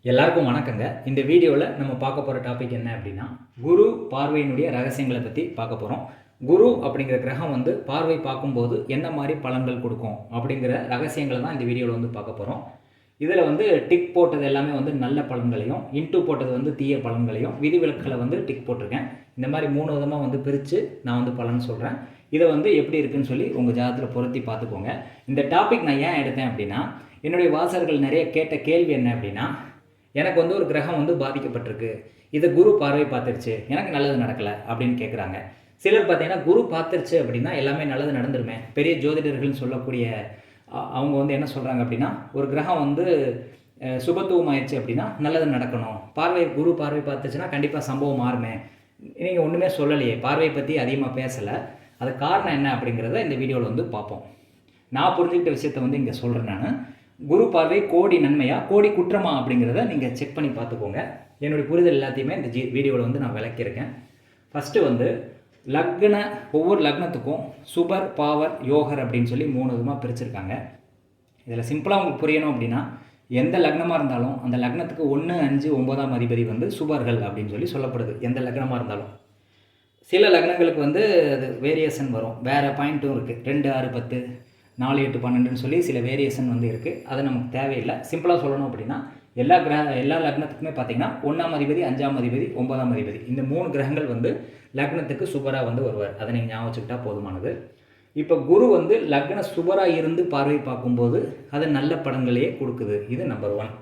எல்லாருக்கும் வணக்கங்க. இந்த வீடியோவில் நம்ம பார்க்க போகிற டாபிக் என்ன அப்படின்னா, குரு பார்வையினுடைய ரகசியங்களை பற்றி பார்க்க போகிறோம். குரு அப்படிங்கிற கிரகம் வந்து பார்வை பார்க்கும்போது என்ன மாதிரி பலன்கள் கொடுக்கும் அப்படிங்கிற ரகசியங்களை தான் இந்த வீடியோவில் வந்து பார்க்க போகிறோம். இதில் வந்து டிக் போட்டது எல்லாமே வந்து நல்ல பலன்களையும், இன்ட்டு போட்டது வந்து தீய பலன்களையும், விதிவிலக்குகளை வந்து டிக் போட்டிருக்கேன். இந்த மாதிரி 3 விதமாக வந்து பிரித்து நான் வந்து பலன் சொல்கிறேன். இதை வந்து எப்படி இருக்குன்னு சொல்லி உங்கள் ஜாதகத்தில் பொருத்தி பார்த்துக்கோங்க. இந்த டாபிக் நான் ஏன் எடுத்தேன் அப்படின்னா, என்னுடைய வாசகர்கள் நிறைய கேட்ட கேள்வி என்ன அப்படின்னா, எனக்கு வந்து ஒரு கிரகம் வந்து பாதிக்கப்பட்டிருக்கு, இதை குரு பார்வை பார்த்துருச்சு, எனக்கு நல்லது நடக்கலை அப்படின்னு கேட்குறாங்க. சிலர் பார்த்தீங்கன்னா குரு பார்த்துருச்சு அப்படின்னா எல்லாமே நல்லது நடந்துருமே, பெரிய ஜோதிடர்கள்னு சொல்லக்கூடிய அவங்க வந்து என்ன சொல்கிறாங்க அப்படின்னா, ஒரு கிரகம் வந்து சுபத்துவம் ஆயிடுச்சு அப்படின்னா நல்லது நடக்கணும், குரு பார்வை பார்த்துச்சுன்னா கண்டிப்பாக சம்பவம் மாறுமே. நீங்கள் ஒன்றுமே சொல்லலையே, பார்வையை பற்றி அதிகமாக பேசலை, அது காரணம் என்ன அப்படிங்கிறத இந்த வீடியோவில் வந்து பார்ப்போம். நான் புரிஞ்சுக்கிட்ட விஷயத்தை வந்து இங்கே சொல்கிறேன். நான் குரு பார்வை கோடி நன்மையா கோடி குற்றமா அப்படிங்கிறத நீங்கள் செக் பண்ணி பார்த்துக்கோங்க. என்னுடைய புரிதல் எல்லாத்தையுமே இந்த வீடியோவில் வந்து நான் விளக்கியிருக்கேன். ஃபஸ்ட்டு வந்து ஒவ்வொரு லக்னத்துக்கும் சுபர், பாவர், யோகர் அப்படின்னு சொல்லி 3 விதமாக பிரிச்சுருக்காங்க. இதில் சிம்பிளாக உங்களுக்கு புரியணும் அப்படின்னா, எந்த லக்னமாக இருந்தாலும் அந்த லக்னத்துக்கு 1, 5, 9ஆம் அதிபதி வந்து சுபர்கள் அப்படின்னு சொல்லி சொல்லப்படுது. எந்த லக்னமாக இருந்தாலும் சில லக்னங்களுக்கு வந்து அது வேரியேஷன் வரும், வேறு பாயிண்ட்டும் இருக்குது. 2, 6, 10, 4, 8, 12ன்னு சொல்லி சில வேரியேஷன் வந்து இருக்குது. அது நமக்கு தேவையில்லை. சிம்பிளாக சொல்லணும் அப்படின்னா, எல்லா லக்னத்துக்குமே பார்த்திங்கன்னா 1ஆம் அதிபதி, 5ஆம் அதிபதி, 9ஆம் அதிபதி, இந்த 3 கிரகங்கள் வந்து லக்னத்துக்கு சுபராக வந்து வருவார். அதை நீங்கள் ஞாபகம் வச்சுக்கிட்டா போதுமானது. இப்போ குரு வந்து லக்ன சுபராக இருந்து பார்வை பார்க்கும்போது அது நல்ல பலன்களையே கொடுக்குது. இது நம்பர் 1.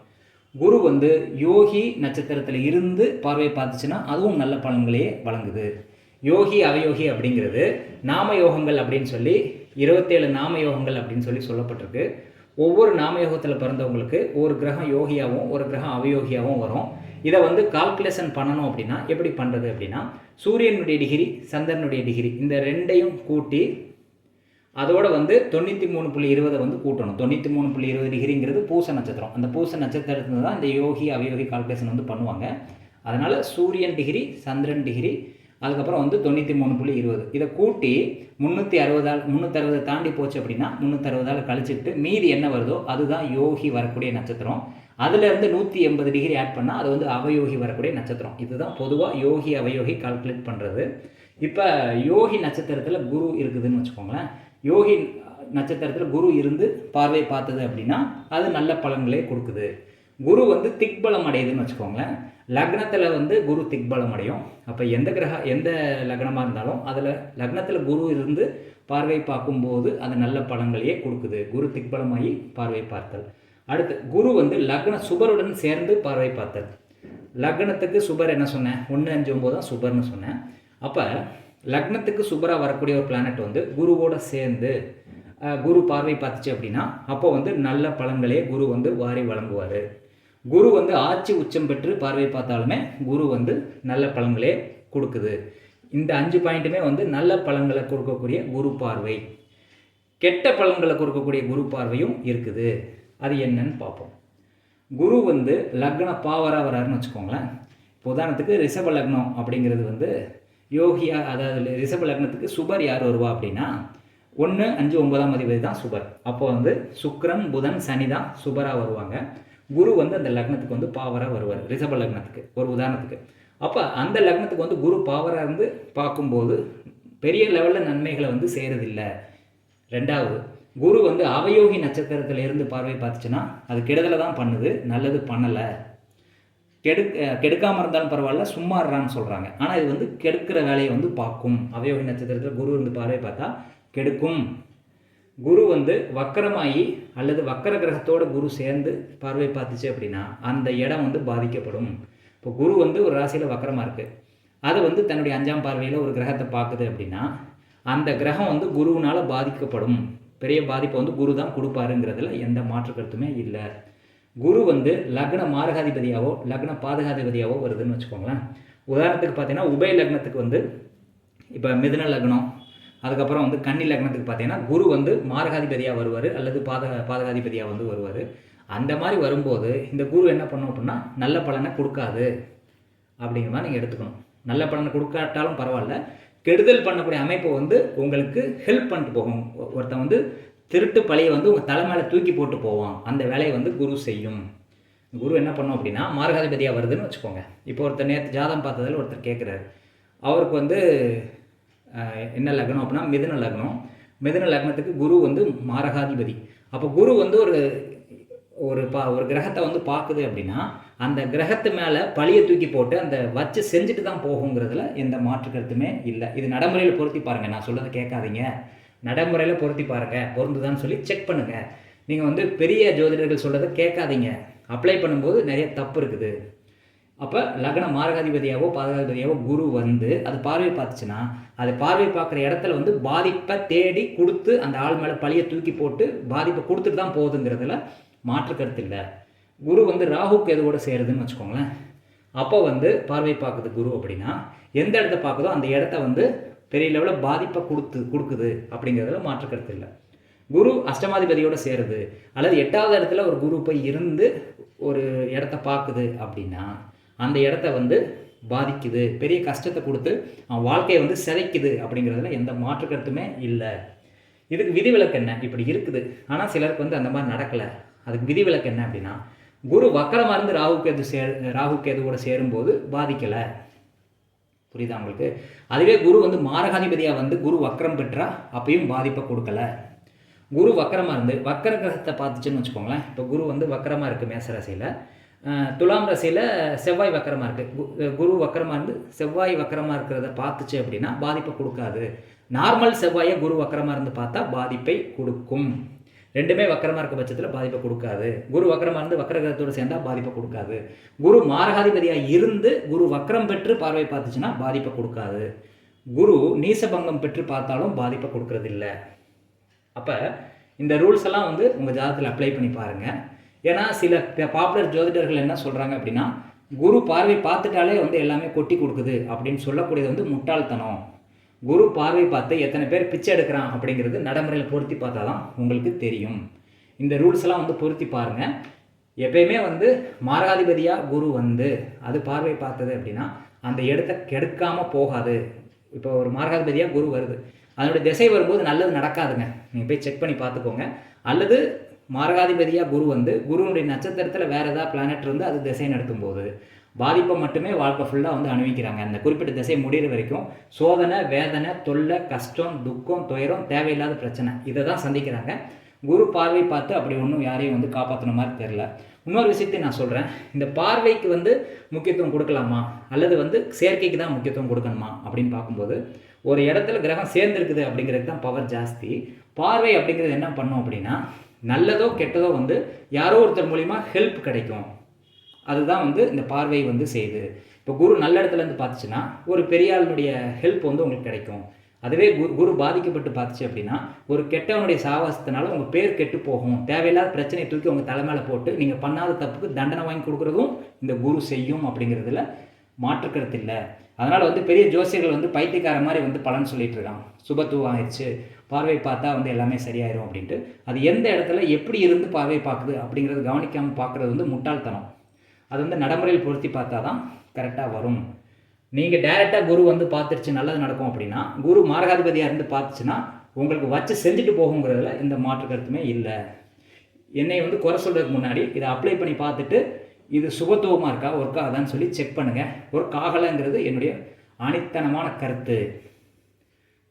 குரு வந்து யோகி நட்சத்திரத்தில் இருந்து பார்வை பார்த்துச்சுன்னா அதுவும் நல்ல பலன்களையே வழங்குது. யோகி அவயோகி அப்படிங்கிறது நாம யோகங்கள் அப்படின்னு சொல்லி 27 நாம யோகங்கள் அப்படின்னு சொல்லி சொல்லப்பட்டிருக்கு. ஒவ்வொரு நாமயோகத்தில் பிறந்தவங்களுக்கு ஒரு கிரகம் யோகியாகவும் ஒரு கிரகம் அவயோகியாகவும் வரும். இதை வந்து கால்குலேஷன் பண்ணணும் அப்படின்னா எப்படி பண்ணுறது அப்படின்னா, சூரியனுடைய டிகிரி, சந்திரனுடைய டிகிரி, இந்த 2ஐயும் கூட்டி அதோட வந்து 93.20 வந்து கூட்டணும். 93.20 டிகிரிங்கிறது பூச நட்சத்திரம். அந்த பூச நட்சத்திரத்தில் தான் இந்த யோகி அவயோகி கால்குலேஷன் வந்து பண்ணுவாங்க. அதனால் சூரியன் டிகிரி, சந்திரன் டிகிரி, அதுக்கப்புறம் வந்து 93.20 இதை கூட்டி 360 தாண்டி போச்சு அப்படின்னா 360 கழிச்சுட்டு மீதி என்ன வருதோ அதுதான் யோகி வரக்கூடிய நட்சத்திரம். அதுலேருந்து 180 டிகிரி ஆட் பண்ணால் அது வந்து அவயோகி வரக்கூடிய நட்சத்திரம். இதுதான் பொதுவாக யோகி அவயோகி கால்குலேட் பண்ணுறது. இப்போ யோகி நட்சத்திரத்தில் குரு இருக்குதுன்னு வச்சுக்கோங்களேன். யோகி நட்சத்திரத்தில் குரு இருந்து பார்வை பார்த்தது அப்படின்னா அது நல்ல பலன்களே கொடுக்குது. குரு வந்து திக்பலம் அடையுதுன்னு வச்சுக்கோங்களேன். லக்னத்தில் வந்து குரு திக்பலம் அடையும். அப்போ எந்த லக்னமாக இருந்தாலும் அதில் லக்னத்தில் குரு இருந்து பார்வை பார்க்கும்போது அது நல்ல பலன்களையே கொடுக்குது. குரு திக்பலமாகி பார்வை பார்த்தல். அடுத்து குரு வந்து லக்ன சுபருடன் சேர்ந்து பார்வை பார்த்தல். லக்னத்துக்கு சுபர் என்ன சொன்னேன், 1, 5, 9 தான் சுபர்னு சொன்னேன். அப்போ லக்னத்துக்கு சுபராக வரக்கூடிய ஒரு பிளானட் வந்து குருவோட சேர்ந்து குரு பார்வை பார்த்துச்சு அப்படின்னா அப்போ வந்து நல்ல பலன்களே குரு வந்து வாரி வழங்குவார். குரு வந்து ஆட்சி உச்சம் பெற்று பார்வை பார்த்தாலுமே குரு வந்து நல்ல பலன்களே கொடுக்குது. இந்த 5 பாயிண்ட்டுமே வந்து நல்ல பலன்களை கொடுக்கக்கூடிய குரு பார்வை. கெட்ட பலன்களை கொடுக்கக்கூடிய குரு பார்வையும் இருக்குது. அது என்னன்னு பார்ப்போம். குரு வந்து லக்ன பாவராக வராருன்னு வச்சுக்கோங்களேன். இப்போ உதாரணத்துக்கு ரிஷப லக்னம் அப்படிங்கிறது வந்து யோகியா, அதாவது ரிஷப லக்னத்துக்கு சுபர் யார் வருவா அப்படின்னா 1, 5, 9ஆம் அதிபதி தான் சுபர். அப்போ வந்து சுக்கிரன், புதன், சனி தான் சுபராக வருவாங்க. குரு வந்து அந்த லக்னத்துக்கு வந்து பாவராக வருவார், ரிஷப லக்னத்துக்கு ஒரு உதாரணத்துக்கு. அப்போ அந்த லக்னத்துக்கு வந்து குரு பாவராக இருந்து பார்க்கும்போது பெரிய லெவலில் நன்மைகளை வந்து செய்கிறதில்லை. 2வது, குரு வந்து அவயோகி நட்சத்திரத்தில் இருந்து பார்வை பார்த்துச்சுன்னா அது கெடுதலை தான் பண்ணுது, நல்லது பண்ணலை. கெடுக்காமல் இருந்தாலும் பரவாயில்ல, சும்மா இருறான்னு சொல்கிறாங்க. ஆனால் இது வந்து கெடுக்கிற வேலையை வந்து பார்க்கும். அவயோகி நட்சத்திரத்தில் குரு இருந்து பார்வை பார்த்தா கெடுக்கும். குரு வந்து வக்கரமாகி அல்லது வக்கர கிரகத்தோட குரு சேர்ந்து பார்வை பார்த்துச்சு அப்படின்னா அந்த இடம் வந்து பாதிக்கப்படும். இப்போ குரு வந்து ஒரு ராசியில் வக்கரமாக இருக்குது, அதை வந்து தன்னுடைய 5ஆம் பார்வையில் ஒரு கிரகத்தை பார்க்குது அப்படின்னா அந்த கிரகம் வந்து குருவினால் பாதிக்கப்படும். பெரிய பாதிப்பை வந்து குரு தான் கொடுப்பாருங்கிறதுல எந்த மாற்று கருத்துமே இல்லை. குரு வந்து லக்ன மாரகாதிபதியாவோ லக்ன பாதகாதிபதியாவோ வருதுன்னு வச்சுக்கோங்களேன். உதாரணத்துக்கு பார்த்தீங்கன்னா உபய லக்னத்துக்கு வந்து இப்போ மிதுன லக்னம், அதுக்கப்புறம் வந்து கன்னி லக்னத்துக்கு பார்த்தீங்கன்னா குரு வந்து மாரகாதிபதியாக வருவார் அல்லது பாதகாதிபதியாக வந்து வருவார். அந்த மாதிரி வரும்போது இந்த குரு என்ன பண்ணும் அப்படின்னா நல்ல பலனை கொடுக்காது அப்படிங்கிற மாதிரி நீங்கள் எடுத்துக்கணும். நல்ல பலனை கொடுக்காட்டாலும் பரவாயில்ல, கெடுதல் பண்ணக்கூடிய அமைப்பை வந்து உங்களுக்கு ஹெல்ப் பண்ணிட்டு போகும். ஒருத்தன் வந்து திருட்டு பழைய வந்து உங்கள் தலை மேலே தூக்கி போட்டு போவான், அந்த வேலையை வந்து குரு செய்யும். குரு என்ன பண்ணும் அப்படின்னா மாரகாதிபதியாக வருதுன்னு வச்சுக்கோங்க. இப்போ ஒருத்தர் நேற்று ஜாதகம் பார்த்ததில் ஒருத்தர் கேட்குறாரு, அவருக்கு வந்து என்ன லக்னம் அப்படின்னா மிதுன லக்னம். மிதுன லக்னத்துக்கு குரு வந்து மாரகாதிபதி. அப்போ குரு வந்து ஒரு கிரகத்தை வந்து பார்க்குது அப்படின்னா அந்த கிரகத்து மேலே பழியை தூக்கி போட்டு அந்த வச்சு செஞ்சுட்டு தான் போகுங்கிறதுல எந்த மாற்று கருத்துமே இல்லை. இது நடைமுறையில் பொருத்தி பாருங்கள், நான் சொல்கிறத கேட்காதீங்க, நடைமுறையில் பொருத்தி பாருங்கள், பொருந்துதான்னு சொல்லி செக் பண்ணுங்கள். நீங்கள் வந்து பெரிய ஜோதிடர்கள் சொல்கிறத கேட்காதீங்க, அப்ளை பண்ணும்போது நிறைய தப்பு இருக்குது. அப்போ லக்னம் மாரகாதிபதியாவோ பாதகாதிபதியாவோ குரு வந்து அது பார்வை பார்த்துச்சுன்னா அது பார்வை பார்க்குற இடத்துல வந்து பாதிப்பை தேடி கொடுத்து அந்த ஆள் மேலே பழியை தூக்கி போட்டு பாதிப்பை கொடுத்துட்டு தான் போகுதுங்கிறதுல மாற்று கருத்து இல்லை. குரு வந்து ராகு கேதுவோட சேருதுன்னு வச்சுக்கோங்களேன். அப்போ வந்து பார்வை பார்க்குது குரு அப்படின்னா எந்த இடத்த பார்க்குதோ அந்த இடத்த வந்து பெரிய லெவலில் பாதிப்பை கொடுக்குது அப்படிங்கிறதுல மாற்று கருத்து இல்லை. குரு அஷ்டமாதிபதியோடு சேருது அல்லது 8வது இடத்துல ஒரு குரு போய் இருந்து ஒரு இடத்த பார்க்குது அப்படின்னா அந்த இடத்த வந்து பாதிக்குது, பெரிய கஷ்டத்தை கொடுத்து அவன் வாழ்க்கையை வந்து சிதைக்குது அப்படிங்கிறதுல எந்த மாற்று கருத்துமே இல்லை. இதுக்கு விதிவிலக்கு என்ன? இப்படி இருக்குது, ஆனால் சிலருக்கு வந்து அந்த மாதிரி நடக்கலை. அதுக்கு விதிவிலக்கு என்ன அப்படின்னா குரு வக்கரமாக இருந்து ராகு கேதுவோட சேரும்போது பாதிக்கலை. புரியுதா உங்களுக்கு? அதுவே குரு வந்து மாரகாதிபதியாக வந்து குரு வக்கரம் பெற்றா அப்பயும் பாதிப்பை கொடுக்கல. குரு வக்கரமாக இருந்து வக்கர கிரகத்தை பார்த்துச்சுன்னு வச்சுக்கோங்களேன். இப்போ குரு வந்து வக்கரமாக இருக்குது மேச ராசியில், துலாம் ராசியில் செவ்வாய் வக்கரமாக இருக்குது. குரு வக்கரமாக இருந்து செவ்வாய் வக்கரமாக இருக்கிறத பார்த்துச்சு அப்படின்னா பாதிப்பை கொடுக்காது. நார்மல் செவ்வாயை குரு வக்கரமாக இருந்து பார்த்தா பாதிப்பை கொடுக்கும். ரெண்டுமே வக்கரமாக இருக்க பட்சத்தில் பாதிப்பை கொடுக்காது. குரு வக்கரமாக இருந்து வக்கர கிரகத்தோடு சேர்ந்தால் பாதிப்பை கொடுக்காது. குரு மாரகாதிபதியாக இருந்து குரு வக்கரம் பெற்று பார்வை பார்த்துச்சுன்னா பாதிப்பை கொடுக்காது. குரு நீசபங்கம் பெற்று பார்த்தாலும் பாதிப்பை கொடுக்கறதில்ல. அப்போ இந்த ரூல்ஸ் எல்லாம் வந்து உங்கள் ஜாதகத்தில் அப்ளை பண்ணி பாருங்கள். ஏன்னா சில பாப்புலர் ஜோதிடர்கள் என்ன சொல்கிறாங்க அப்படின்னா குரு பார்வை பார்த்துட்டாலே வந்து எல்லாமே கொட்டி கொடுக்குது அப்படின்னு சொல்லக்கூடியது வந்து முட்டாள்தனம். குரு பார்வை பார்த்து எத்தனை பேர் பிச்சை எடுக்கிறான் அப்படிங்கிறது நடைமுறையில் பொருத்தி பார்த்தா தான் உங்களுக்கு தெரியும். இந்த ரூல்ஸ் எல்லாம் வந்து பொருத்தி பாருங்கள். எப்பயுமே வந்து மாரகாதிபதியாக குரு வந்து அது பார்வை பார்த்தது அப்படின்னா அந்த இடத்த கெடுக்காமல் போகாது. இப்போ ஒரு மாரகாதிபதியாக குரு வருது, அதனுடைய திசை வரும்போது நல்லது நடக்காதுங்க, நீங்கள் போய் செக் பண்ணி பார்த்துக்கோங்க. அல்லது மாரகாதிபதியாக குரு வந்து குருனுடைய நட்சத்திரத்தில் வேறு ஏதாவது பிளானட் இருந்து அது திசை நடத்தும் போது பாதிப்பை மட்டுமே வாழ்க்கை ஃபுல்லாக வந்து அனுபவிக்கிறாங்க. அந்த குறிப்பிட்ட திசை முடிகிற வரைக்கும் சோதனை, வேதனை, தொல்லை, கஷ்டம், துக்கம், துயரம், தேவையில்லாத பிரச்சனை இதை தான் சந்திக்கிறாங்க. குரு பார்வை பார்த்து அப்படி ஒன்றும் யாரையும் வந்து காப்பாற்றின மாதிரி தெரில. இன்னொரு விஷயத்தையும் நான் சொல்கிறேன், இந்த பார்வைக்கு வந்து முக்கியத்துவம் கொடுக்கலாமா அல்லது வந்து செயற்கைக்கு தான் முக்கியத்துவம் கொடுக்கணுமா அப்படின்னு பார்க்கும்போது ஒரு இடத்துல கிரகம் சேர்ந்துருக்குது அப்படிங்கிறது தான் பவர் ஜாஸ்தி. பார்வை அப்படிங்கிறது என்ன பண்ணும் அப்படின்னா நல்லதோ கெட்டதோ வந்து யாரோ ஒருத்தர் மூலிமா ஹெல்ப் கிடைக்கும். அதுதான் வந்து இந்த பார்வை வந்து செய்யுது. இப்போ குரு நல்ல இடத்துலேருந்து பார்த்துச்சுன்னா ஒரு பெரிய ஆளுடைய ஹெல்ப் வந்து உங்களுக்கு கிடைக்கும். அதுவே குரு பாதிக்கப்பட்டு பார்த்துச்சு அப்படின்னா ஒரு கெட்டவனுடைய சாவாசத்தினால உங்கள் பேர் கெட்டு போகும். தேவையில்லாத பிரச்சனையை தூக்கி உங்கள் தலைமையில் போட்டு நீங்கள் பண்ணாத தப்புக்கு தண்டனை வாங்கி கொடுக்குறதும் இந்த குரு செய்யும் அப்படிங்கிறதுல மாற்றுக்கருத்து இல்லை. அதனால் வந்து பெரிய ஜோசியர்கள் வந்து பைத்தியக்கார மாதிரி வந்து பலன் சொல்லிட்டு இருக்காங்க. சுபத்துவம் ஆயிடுச்சு, பார்வை பார்த்தா வந்து எல்லாமே சரியாயிரும் அப்படின்ட்டு. அது எந்த இடத்துல எப்படி இருந்து பார்வை பார்க்குது அப்படிங்கிறது கவனிக்காமல் பார்க்குறது வந்து முட்டாள்தனம். அது வந்து நடைமுறையில் பொருத்தி பார்த்தா தான் கரெக்டாக வரும். நீங்கள் டைரெக்டாக குரு வந்து பார்த்துருச்சு நல்லது நடக்கும் அப்படின்னா குரு மாரகாதிபதியாக இருந்து பார்த்துச்சுன்னா உங்களுக்கு வச்சு செஞ்சுட்டு போகுங்கிறதுல எந்த மாற்று கருத்துமே இல்லை. என்னை வந்து குறை சொல்கிறதுக்கு முன்னாடி இதை அப்ளை பண்ணி பார்த்துட்டு இது சுபத்துவமாக இருக்கா ஒர்க் ஆகுதான்னு சொல்லி செக் பண்ணுங்கள். ஒர்க் ஆகலைங்கிறது என்னுடைய அனித்தனமான கருத்து.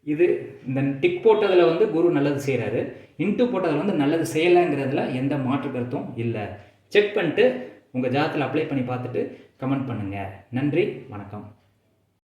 இது இந்த டிக் போட்டதில் வந்து குரு நல்லது செய்கிறாரு, இன்ட்டு போட்டதில் வந்து நல்லது செய்யலைங்கிறதுல எந்த மாற்று கருத்தும் இல்லை. செக் பண்ணிட்டு உங்கள் ஜாதகத்தில் அப்ளை பண்ணி பார்த்துட்டு கமெண்ட் பண்ணுங்கள். நன்றி, வணக்கம்.